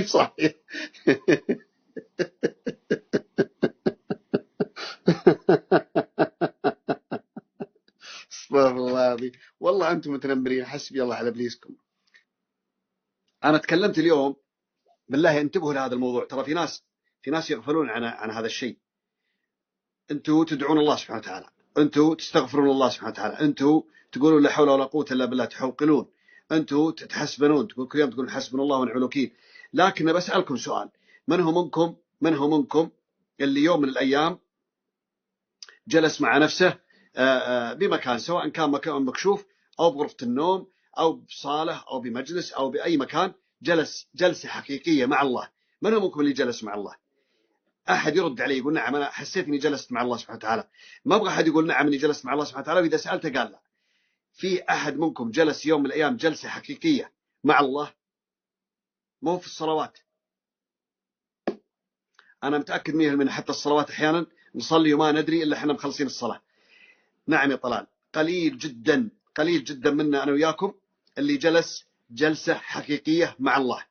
صحيح. استغفر الله العظيم. والله أنتم متنمرين، حسبي الله على إبليسكم. أنا تكلمت اليوم، بالله انتبهوا لهذا الموضوع، ترى في ناس يغفلون عن هذا الشيء. أنتم تدعون الله سبحانه وتعالى، أنتم تستغفرون الله سبحانه وتعالى، أنتم تقولون لا حول ولا قوة إلا بالله، تحوقلون، أنتم تتحسبنون، تقول كل يوم تقولون حسبنا الله ونعم الوكيل. لكن بسألكم سؤال، من هو منكم اللي يوم من الأيام جلس مع نفسه بمكان، سواء كان مكان مكشوف أو بغرفة النوم أو بصالة أو بمجلس أو بأي مكان، جلس جلسة حقيقية مع الله؟ من هو منكم اللي جلس مع الله؟ أحد يرد علي يقول نعم أنا حسيت إني جلست مع الله سبحانه وتعالى. ما أبغى أحد يقول نعم إني جلست مع الله سبحانه وتعالى وإذا سألته قال لا. في أحد منكم جلس يوم من الأيام جلسة حقيقية مع الله؟ مو في الصلوات. أنا متأكد من حتى الصلوات أحيانا نصلي وما ندري إلا إحنا مخلصين الصلاة. نعم يا طلال، قليل جدا قليل جدا منا أنا وياكم اللي جلس جلسة حقيقية مع الله.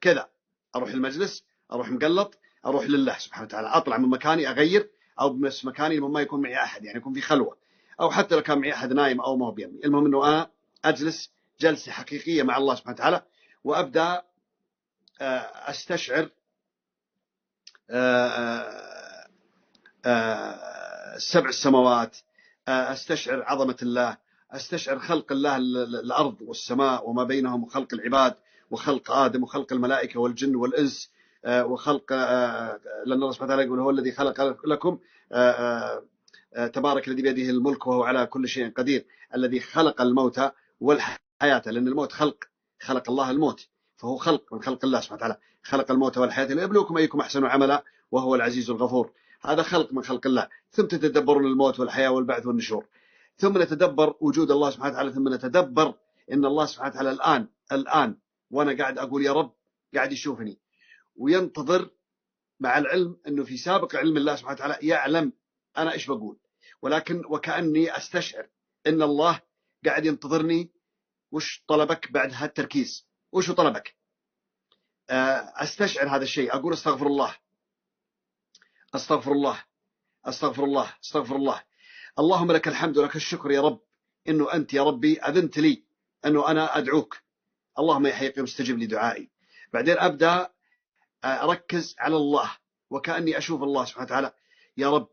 كذا أروح المجلس، أروح مقلط، أروح لله سبحانه وتعالى، أطلع من مكاني أغير، أو بس مكاني لما ما يكون معي أحد، يعني يكون في خلوة، أو حتى لو كان معي أحد نايم أو ما هو بيمي، المهم أنه أنا أجلس جلسة حقيقية مع الله سبحانه وتعالى، وأبدأ أستشعر سبع السماوات، أستشعر عظمة الله، أستشعر خلق الله الأرض والسماء وما بينهم، وخلق العباد وخلق آدم وخلق الملائكة والجن والإنس، وخلق لأن الله سبحانه وتعالى يقول هو الذي خلق لكم تبارك الذي بيده الملك وهو على كل شيء قدير، الذي خلق الموت والحياة، لأن الموت خلق الله الموت، فهو خلق من خلق الله سبحانه وتعالى، خلق الموت والحياة ليبلوكم أيكم أحسن عملا وهو العزيز الغفور. هذا خلق من خلق الله. ثم تتدبرون الموت والحياة والبعث والنشور، ثم نتدبر وجود الله سبحانه وتعالى، ثم نتدبر إن الله سبحانه وتعالى الآن وأنا قاعد أقول يا رب قاعد يشوفني وينتظر، مع العلم أنه في سابق علم الله سبحانه وتعالى يعلم أنا إيش بقول، ولكن وكأني أستشعر إن الله قاعد ينتظرني. وش طلبك بعد هالتركيز؟ وش طلبك؟ أستشعر هذا الشيء، أقول أستغفر الله أستغفر الله أستغفر الله أستغفر الله، اللهم لك الحمد ولك الشكر يا رب، إنه أنت يا ربي أذنت لي أنه أنا أدعوك، اللهم يا حي استجب لي دعائي. بعدين أبدأ أركز على الله وكأني أشوف الله سبحانه وتعالى يا رب،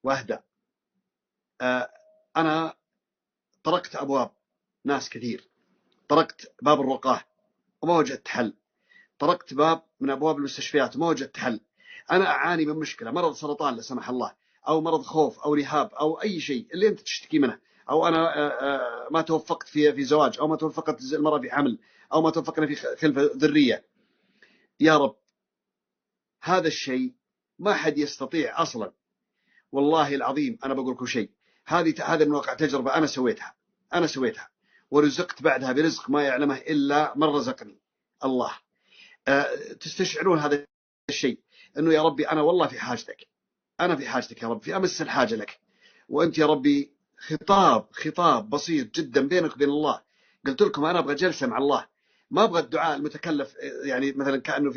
وأهدأ. أنا طرقت أبواب ناس كثير، طرقت باب الرقاه وما وجدت حل، طرقت باب من أبواب المستشفيات وما وجدت حل. أنا أعاني من مشكلة، مرض سرطان لا سمح الله، أو مرض خوف أو رهاب أو أي شيء اللي أنت تشتكي منه، أو أنا ما توفقت في زواج، أو ما توفقت المرأة في حمل، أو ما توفقنا في خلفة ذرية. يا رب هذا الشيء ما حد يستطيع أصلا، والله العظيم أنا بقول لكم شيء، هذا من واقع تجربة أنا سويتها ورزقت بعدها برزق ما يعلمه إلا من رزقني الله. تستشعرون هذا الشيء، أنه يا ربي أنا والله في حاجتك، أنا في حاجتك يا رب، في أمس الحاجة لك، وأنت يا ربي خطاب بسيط جدا بينك وبين الله. قلت لكم أنا أبغى جلسة مع الله، ما أبغى الدعاء المتكلف، يعني مثلا كأنه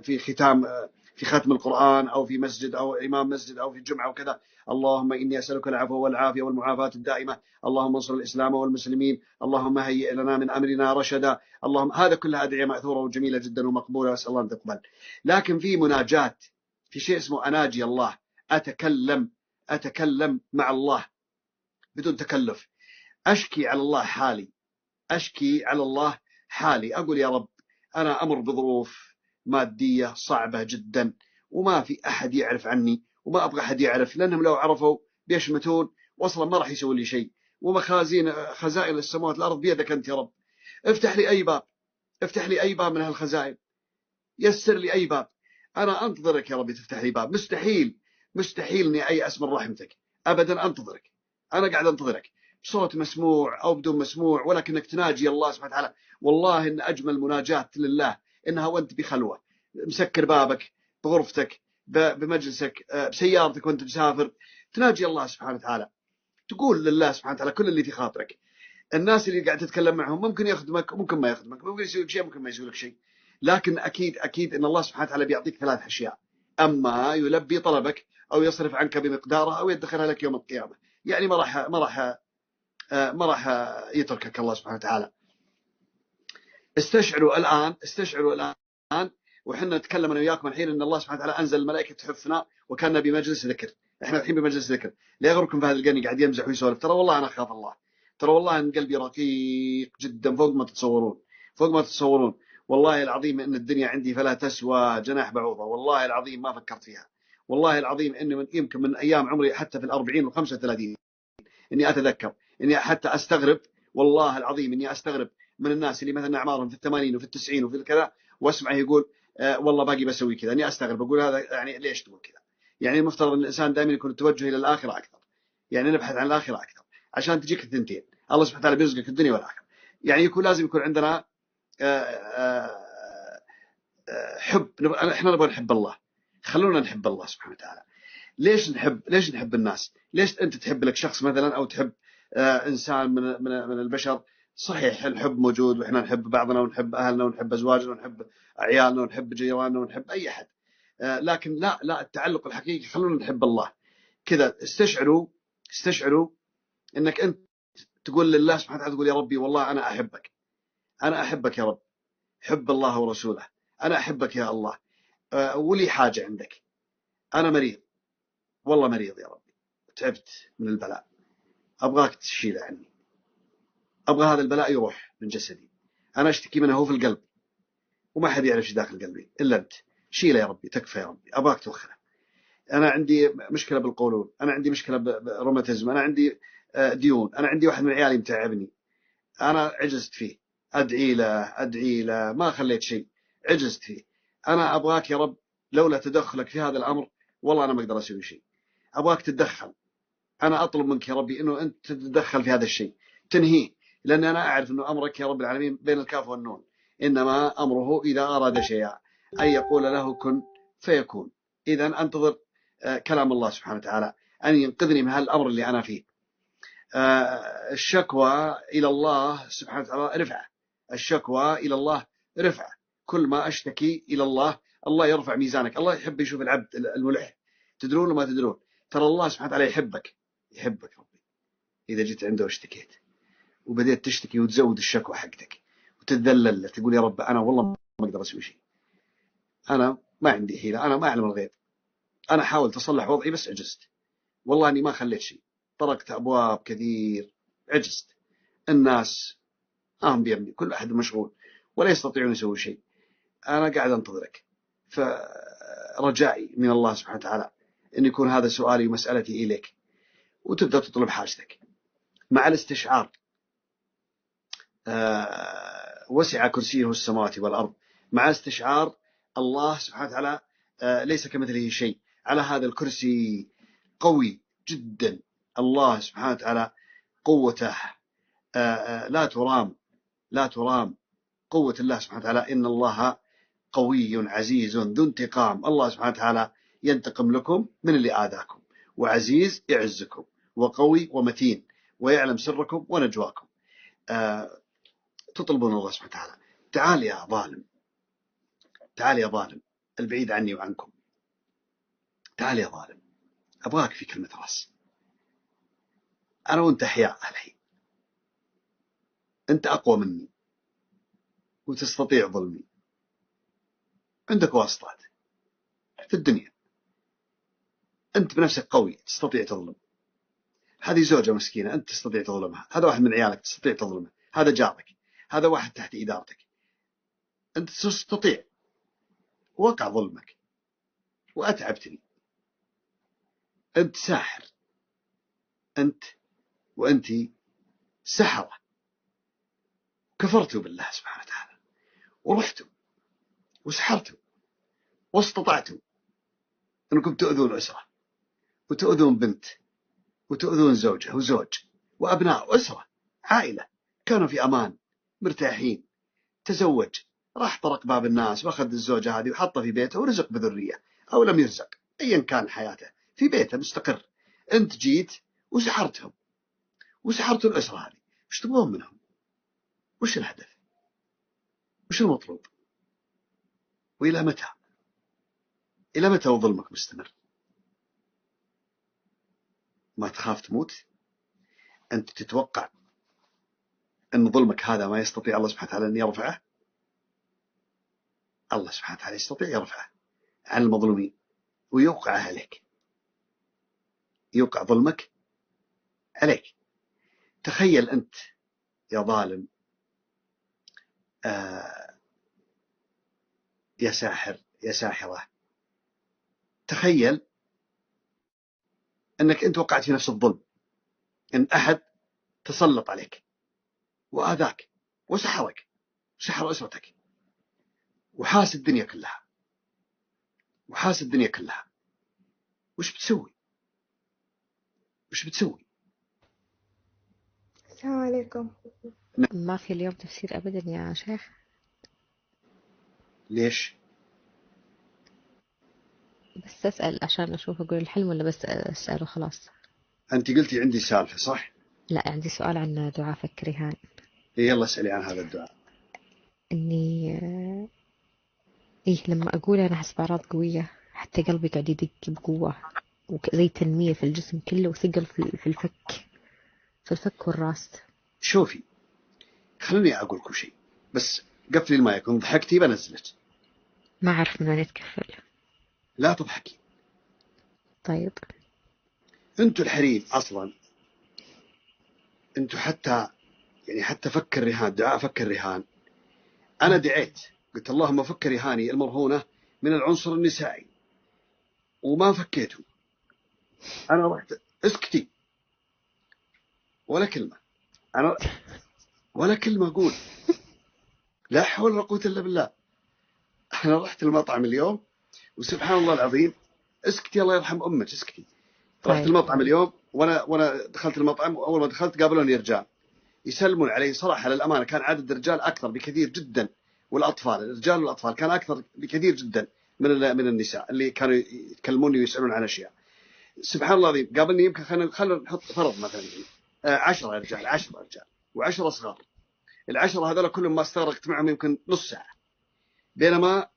في ختام، في ختم القرآن، أو في مسجد، أو إمام مسجد، أو في الجمعة وكذا، اللهم إني أسألك العفو والعافية والمعافاة الدائمة، اللهم انصر الإسلام والمسلمين، اللهم هيئ لنا من أمرنا رشدا، اللهم. هذا كلها أدعية مأثورة وجميلة جدا ومقبولة، وأسأل الله أن تقبل. لكن في مناجاة، في شيء اسمه أناجي الله، أتكلم مع الله بدون تكلف، أشكي على الله حالي، أقول يا رب أنا أمر بظروف مادية صعبة جدا، وما في أحد يعرف عني، وما أبغى أحد يعرف، لأنهم لو عرفوا بيشمتون وأصلا ما راح يسوي لي شيء، خزائن السماوات والأرض بيدك أنت يا رب. افتح لي أي باب من هالخزائن، يسر لي أي باب. أنا أنتظرك يا ربي تفتح لي باب. مستحيل إني أيأس من رحمتك أبدا. أنتظرك، أنا قاعد أنتظرك بصوت مسموع أو بدون مسموع، ولكنك تناجي الله سبحانه وتعالى. والله إن أجمل مناجاة لله إنها وأنت بخلوة، مسكر بابك بغرفتك بمجلسك بسيارتك وأنت مسافر، تناجي الله سبحانه وتعالى، تقول لله سبحانه وتعالى كل اللي في خاطرك. الناس اللي قاعد تتكلم معهم ممكن يخدمك ممكن ما يخدمك، ممكن يسوي لك شيء ممكن ما يسوي لك شيء، لكن اكيد ان الله سبحانه وتعالى بيعطيك 3 اشياء: اما يلبي طلبك، او يصرف عنك بمقداره، او يدخرها لك يوم القيامه. يعني ما راح يتركك الله سبحانه وتعالى. استشعروا الان وحنا نتكلم انا وياكم الحين ان الله سبحانه وتعالى انزل الملائكه تحفنا وكان بمجلس ذكر. احنا الحين بمجلس ذكر. لا يغركم بهذا القرني قاعد يمزح ويسولف. ترى والله انا اخاف الله. ترى والله ان قلبي رقيق جدا فوق ما تتصورون، فوق ما تتصورون. والله العظيم ان الدنيا عندي فلا تسوى جناح بعوضه. والله العظيم ما فكرت فيها. والله العظيم اني يمكن من ايام عمري حتى في ال40 وال35 اني اتذكر اني حتى استغرب. والله العظيم اني استغرب من الناس اللي مثلا اعمارهم في ال80 وفي ال90 وفي الكذا، واسمعه يقول والله باقي بسوي كذا. اني استغرب اقول هذا يعني ليش تقول كذا؟ يعني المفترض ان الانسان دائما يكون التوجه الى الاخره اكثر. يعني نبحث عن الاخره اكثر عشان تجيك الثنتين. الله سبحانه وتعالى بيرزقك الدنيا والاخره. يعني لازم يكون عندنا حب. احنا نبغى نحب الله. خلونا نحب الله سبحانه وتعالى. ليش نحب الناس؟ ليش انت تحب لك شخص مثلا، او تحب انسان من البشر؟ صحيح الحب موجود، واحنا نحب بعضنا ونحب اهلنا ونحب ازواجنا ونحب عيالنا ونحب جيراننا ونحب اي احد. لكن لا التعلق الحقيقي خلونا نحب الله. كذا استشعروا انك انت تقول لله سبحانه وتعالى، تقول يا ربي والله انا احبك. انا احبك يا رب. حب الله ورسوله. انا احبك يا الله. ولي حاجه عندك. انا مريض. والله مريض يا ربي. تعبت من البلاء. أبغاك تشيله عني. أبغى هذا البلاء يروح من جسدي. أنا أشتكي منه هو في القلب، وما حد يعرف ايش داخل قلبي إلا أنت. شيله يا ربي. تكفى يا ربي. أبغاك توخره. أنا عندي مشكلة بالقولون. أنا عندي مشكلة بروماتيزم. أنا عندي ديون. أنا عندي واحد من عيالي متعبني. أنا عجزت فيه. أدعي له ما خليت شيء. عجزت فيه. أنا أبغاك يا رب لولا تدخلك في هذا الأمر والله أنا ما أقدر أسوي شيء. أبغاك تتدخل. أنا أطلب منك يا ربي أنه أنت تتدخل في هذا الشيء، تنهيه، لأن أنا أعرف أنه أمرك يا رب العالمين بين الكاف والنون. إنما أمره إذا أراد شيئا أن يقول له كن فيكون. إذا أنتظر كلام الله سبحانه وتعالى أن ينقذني من هالأمر اللي أنا فيه. الشكوى إلى الله سبحانه وتعالى رفعة. الشكوى إلى الله رفعة. كل ما أشتكي إلى الله الله يرفع ميزانك. الله يحب يشوف العبد الملح. تدرون وما تدرون، ترى الله سبحانه وتعالى يحبك ربي إذا جيت عنده واشتكيت وبديت تشتكي وتزود الشكوى حقتك وتتذلل تقول يا رب أنا والله ما أقدر أسوي شيء. أنا ما عندي حيلة. أنا ما أعلم الغيب. أنا حاولت أصلح وضعي بس عجزت. والله أني ما خليت شيء. طرقت أبواب كثير. عجزت. الناس هم بيمني. كل أحد مشغول ولا يستطيعون يسوي شيء. أنا قاعد أنتظرك. فرجائي من الله سبحانه وتعالى أن يكون هذا سؤالي ومسألتي إليك، وتبدأ تطلب حاجتك مع الاستشعار. وسع كرسيه السماوات والأرض. مع استشعار الله سبحانه وتعالى ليس كمثله شيء. على هذا الكرسي قوي جدا. الله سبحانه وتعالى قوته لا ترام. قوة الله سبحانه وتعالى إن الله قوي عزيز ذو انتقام. الله سبحانه وتعالى ينتقم لكم من اللي آذاكم، وعزيز يعزكم، وقوي ومتين، ويعلم سركم ونجواكم. تطلبون الله سبحانه وتعالى. تعال يا ظالم. تعال يا ظالم البعيد عني وعنكم. تعال يا ظالم. أبغاك في كلمة راس. أنا وأنت أحياء الحين. أنت أقوى مني وتستطيع ظلمي. عندك واسطات في الدنيا. أنت بنفسك قوي تستطيع تظلم. هذه زوجة مسكينة أنت تستطيع تظلمها. هذا واحد من عيالك تستطيع تظلمه. هذا جارك. هذا واحد تحت إدارتك. أنت تستطيع. وقع ظلمك وأتعبتني. أنت ساحر. أنت وأنتي سحرة. كفرتوا بالله سبحانه وتعالى ورحتوا وسحرتوا واستطعتوا أنكم تؤذون أسرة وتؤذون بنت وتؤذون زوجة وزوج وأبناء أسرة عائلة كانوا في أمان مرتاحين. تزوج راح طرق باب الناس وأخذ الزوجة هذه وحطها في بيته ورزق بذرية أو لم يرزق أيا كان حياته في بيته مستقر. أنت جيت وسحرتهم وسحرتوا الأسرة هذه وش تبغون منهم؟ وش الهدف؟ وش المطلوب؟ وإلى متى؟ إلى متى وظلمك مستمر؟ ما تخاف تموت؟ أنت تتوقع أن ظلمك هذا ما يستطيع الله سبحانه وتعالى أن يرفعه؟ الله سبحانه وتعالى يستطيع يرفعه عن المظلومين ويوقعه عليك، يوقع ظلمك عليك. تخيل أنت يا ظالم، يا ساحر، يا ساحرة، تخيل أنك أنت وقعت في نفس الظلم، أن أحد تسلط عليك وآذاك وسحرك، سحر أسرتك، وحاس الدنيا كلها، وحاس الدنيا كلها. وش بتسوي؟ وش بتسوي؟ السلام عليكم. ما في اليوم تفسير أبدا يا شيخ. ليش؟ بس أسأل عشان أشوف أقول الحلم ولا بس أسأل وخلاص. أنت قلتي عندي سالفة صح؟ لا، عندي سؤال عن دعاء فك رهان. يلا اسألي عن هذا الدعاء. إني إيه لما أقول أنا أحس بأعراض قوية، حتى قلبي قاعد يدق بقوة، وزي تنمية في الجسم كله، وثقل في الفك والراس. شوفي، خليني أقول لكم شيء، بس قفلي المايك. إن ضحكتي بنزلك. ما أعرف من وين يتكفل. لا تضحكي. طيب. أنتوا الحريم أصلا، أنتوا حتى يعني حتى فك الرهان، دعاء فك الرهان، أنا دعيت قلت اللهم فك رهاني المرهونة من العنصر النسائي، وما فكيته. أنا رحت اسكتي، ولا كلمة، أنا ولا كلمة أقول. لا حول ولا قوة إلا بالله. أنا رحت المطعم اليوم وسبحان الله العظيم، اسكتي الله يرحم أمك اسكتي. رحت المطعم اليوم، وأنا دخلت المطعم، وأول ما دخلت قابلوني رجال يسلمون علي. صراحة للأمانة كان عدد الرجال أكثر بكثير جدا، والأطفال، الرجال والأطفال كان أكثر بكثير جدا من النساء اللي كانوا يتكلموني ويسألون عن أشياء. سبحان الله العظيم، قابلني يمكن خلينا نحط فرض مثلا 10 رجال، 10 رجال و10 صغار. ال10 هذول كلهم ما استغرقت معهم يمكن نص ساعة. بينما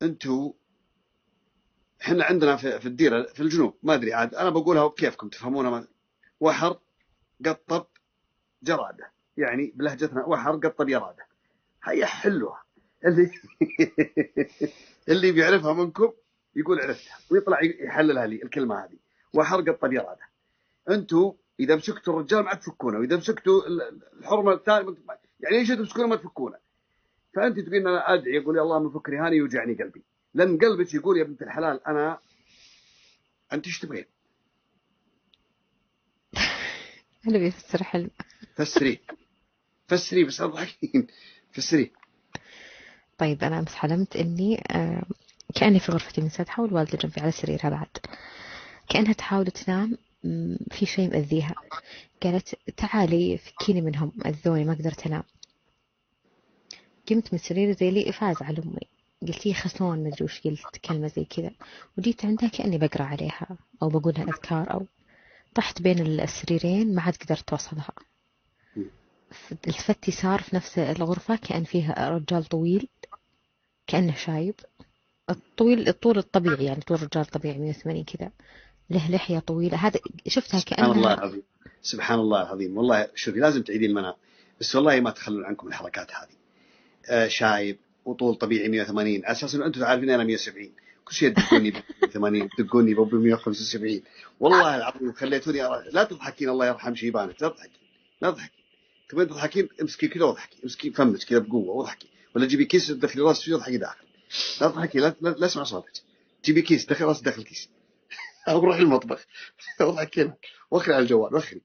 أنتوا، إحنا عندنا في الديرة في الجنوب، ما أدري عاد أنا بقولها بكيفكم تفهمونها، وحر قطب جرادة، يعني بلهجتنا وحر قطب جرادة. هيا حلوها اللي اللي بيعرفها منكم يقول عرفتها ويطلع يحللها لي الكلمة هذه، وحر قطب جرادة. أنتوا إذا مسكتوا الرجال ما تفكونه، وإذا مسكتوا الحرمة الثانية يعني إيش تمسكونه ما تفكونه. فأنت تقول أنا أدعي، يقول يا الله من فك رهاني يوجعني قلبي، لأن قلبك يقول يا بنت الحلال أنت إيش تبغين؟ أنا بيفسر حلم. فسري بس أضحكين، فسري. طيب أنا أمس حلمت إني كأني في غرفتي منسدحة والوالدة جنبي على السرير بعد، كأنها تحاول تنام، في شيء مأذيها. قالت تعالي فكيني منهم، أذوني ما قدرت أنام. قمت من السرير زي لي إفاز على أمي، قلت لي خسون ما أدري وش قلت، كلمة زي كذا، وجيت عندها كأني بقرأ عليها أو بقولها أذكار، أو طحت بين السريرين ما عاد قدرت أوصلها. التفت يسار في نفس الغرفة كأن فيها رجال طويل، كأنه شايب، الطول الطبيعي، يعني طول رجال طبيعي 180 كذا، له لحية طويلة. هذا شفتها سبحان الله كأنها العظيم، سبحان الله العظيم. والله شوفي لازم تعيدين المنام، بس والله ما تخلون عنكم الحركات هذه. شايب وطول طبيعي 180، على اساس انه انتم عارفين انا 170، كل شيء تدقوني ب 180، تدقوني ب 175. والله العظيم خليتوني لا تضحكين، الله يرحم شيبانك، لا تضحكين، لا تضحكين. تبين تضحكين امسكي كذا واضحكي، امسكي فمك كذا بقوه واضحكي، ولا جيبي كيس دخلي راسك فيه واضحكي داخل. لا تضحكي، لا اسمع صوتك. جيبي كيس دخل راسك داخل كيس او روحي المطبخ واضحكي واخري على الجوال واخري.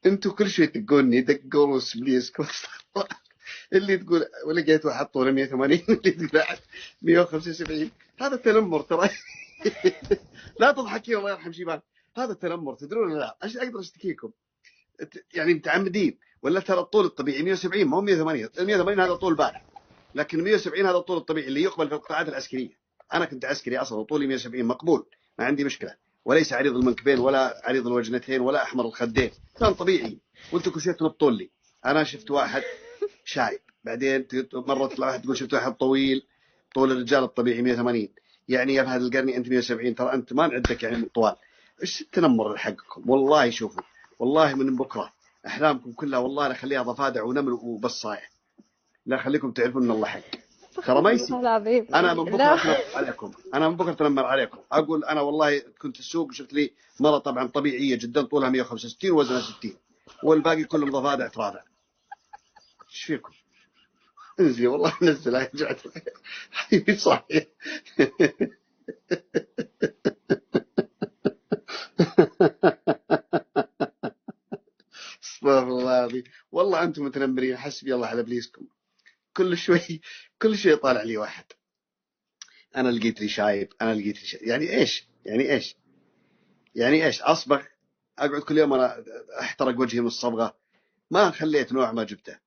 انتوا كل شوي تدقوني دق روس بليز اللي تقول ولقيت واحد طوله 180 اللي تقول 175. هذا تنمر ترى. لا تضحكي الله يرحم شيبان، هذا تنمر تدرون ولا لا؟ عشان اقدر اشتكيكم يعني متعمدين، ولا ترى الطول الطبيعي 170 ما هو 180. 180 هذا طول بالغ، لكن 170 هذا الطول الطبيعي اللي يقبل في القطاعات العسكريه. انا كنت عسكري اصلا وطولي 170 مقبول، ما عندي مشكله، وليس عريض المنكبين ولا عريض الوجنتين ولا أحمر الخدين، كان طبيعي. وأنتم كل شيء تنبطون لي. أنا شفت واحد شايب، بعدين مرة تطلع واحد تقول شفت واحد طويل، طول الرجال الطبيعي 180، يعني يا بهذا القرني أنت 170، ترى أنت ما نعدك يعني طوال. إيش التنمر حقكم؟ والله شوفوا، والله من بكرة أحلامكم كلها والله لا خليها ضفادع ونمل وبصايح، لا خليكم تعرفون إن الله حق. ترى ما يصير. العظيم انا من بكره لا. اتنمر عليكم، انا من بكره اتنمر عليكم، اقول انا والله كنت في السوق وشفت لي مره طبعا طبيعيه جدا، طولها 165 ووزنها 60، والباقي كلهم ضفادع ترافع. ايش فيكم؟ انزلي والله نزلها يا جماعه الخير. صحيح. استغفر الله العظيم، والله انتم متنمرين، حسبي الله على ابليسكم. كل شوي طالع لي واحد، انا لقيت لي شايب، انا لقيت لي شايب. يعني ايش؟ يعني ايش؟ يعني ايش؟ اصبغ؟ اقعد كل يوم انا احترق وجهي من الصبغه؟ ما خليت نوع ما جبته،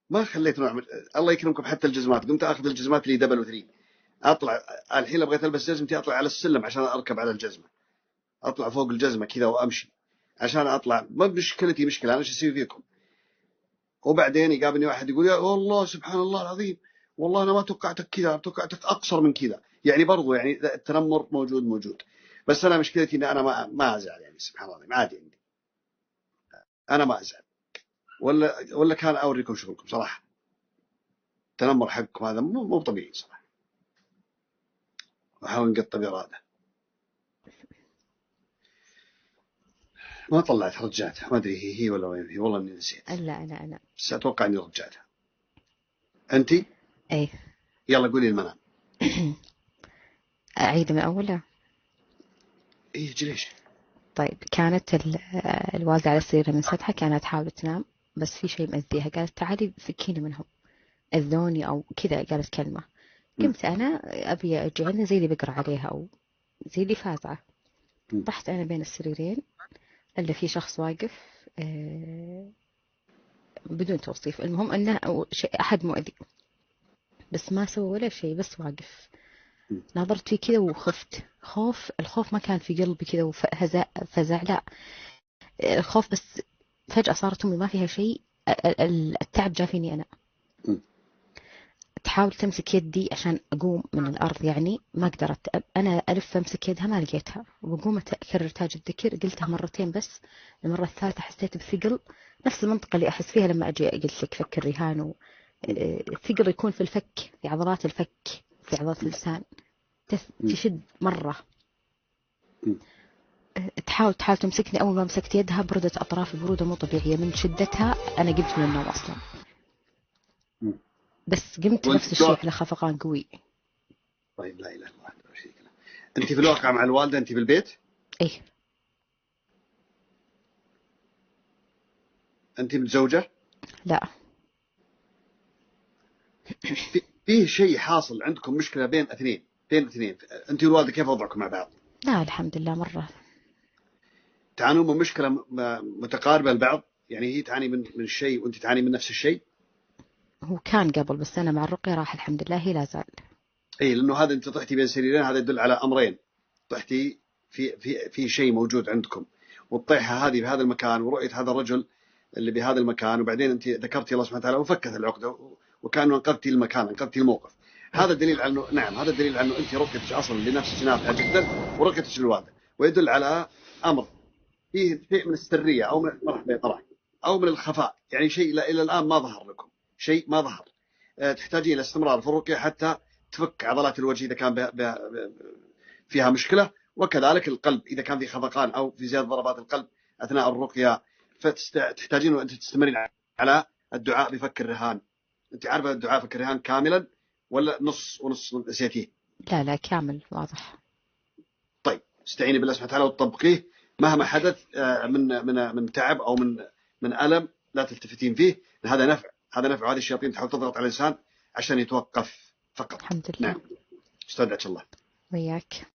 ما خليت نوع من... الله يكرمكم حتى الجزمات، قمت اخذ الجزمات اللي دبل وثري، اطلع الحين لو بغيت البس جزمتي اطلع على السلم عشان اركب على الجزمه، اطلع فوق الجزمه كذا وامشي عشان اطلع. ما مشكلتي مشكله، انا ايش اسوي فيكم؟ وبعدين يقابلني واحد يقول يا والله سبحان الله العظيم، والله انا ما توقعتك كذا، توقعتك اقصر من كذا. يعني برضو يعني التنمر موجود. بس انا مشكلتي ان انا ما ازعل، يعني سبحان الله عادي عندي، انا ما ازعل. ولا كان اوريكم شغلكم صراحه. التنمر حقكم هذا مو طبيعي صراحه. وحاول نقطع باراده. ما طلعت رجعتها، ما ادري هي ولا وين هي، والله اني نسيت. لا أنا بس اتوقع اني رجعتها. انتي أي. يلا قولي المنام. أعيد من أوله. ايه ليش؟ طيب كانت الوالدة على السرير من سطحها، كانت تحاول تنام بس في شيء مأذيها، قالت تعالي فكيني منهم، أذوني أو كذا، قالت كلمة. قمت أنا أبي أجي عندنا زي اللي بقرأ عليها أو زي اللي فازعة. رحت أنا بين السريرين إلا في شخص واقف بدون توصيف، المهم أنه أحد مؤذي بس ما سوى ولا شيء، بس واقف. نظرت فيه كذا وخفت الخوف ما كان في قلبي كذا فزع لا، الخوف بس. فجأة صارت أمي ما فيها شيء، التعب جاء فيني أنا. تحاول تمسك يدي عشان أقوم من الأرض، يعني ما قدرت أنا ألف أمسك يدها ما لقيتها، وقوم أكرر تاج الذكر، قلتها مرتين بس. المرة الثالثة حسيت بثقل، نفس المنطقة اللي أحس فيها لما أجي قلت لك فك الرهان، الثقل يكون في الفك، في عضلات الفك، في عضلات اللسان، تشد مرة. تحاول تمسكني، أول ما مسكت يدها بردت أطرافي برودة مو طبيعية من شدتها، أنا قمت من النوم أصلا. بس قمت نفس الشيء على خفقان قوي. طيب لا إله إلا الله. أنت في الواقع مع الوالدة، أنت بالبيت؟ إيه. أنت متزوجة؟ لا. فيه شيء حاصل عندكم، مشكلة بين اثنين. أنت والوالدة كيف وضعكم مع بعض؟ لا الحمد لله مرة. تعانون من مشكلة متقاربة البعض؟ يعني هي تعاني من شيء وأنت تعاني من نفس الشيء؟ هو كان قبل، بس أنا مع الرقية راح الحمد لله، هي لا زال. أي لأنه هذا أنت طحتي بين سريرين، هذا يدل على أمرين. طحتي في شيء موجود عندكم، والطيحة هذه بهذا المكان ورؤية هذا الرجل اللي بهذا المكان، وبعدين أنت ذكرتي الله سبحانه وتعالى وفكت العقدة، وكأنه انقذتي المكان، انقذتي الموقف. هذا دليل على أنه نعم، هذا دليل على أنه أنت رقيتك أصلا لنفسك نافعة جدا، ورقيتك للوالدة، ويدل على أمر فيه شيء من السرية أو من مرحبا أو من الخفاء، يعني شيء إلى الآن ما ظهر لكم، شيء ما ظهر. تحتاجين إلى استمرار في الرقية حتى تفك عضلات الوجه إذا كان فيها مشكلة، وكذلك القلب إذا كان في خفقان أو في زيادة ضربات القلب أثناء الرقية، فتحتاجين أن تستمرين على الدعاء بفك الرهان. أنت عارفة الدعاء فك الرهان كاملا ولا نص ونص نسيتيه؟ لا كامل واضح. طيب استعيني بالله سبحانه وتعالى وتطبقيه مهما حدث من تعب أو من ألم، لا تلتفتين فيه. هذا نفع، هذه الشياطين تحاول تضغط على الإنسان عشان يتوقف فقط. الحمد لله. نعم. استودعك الله. وياك.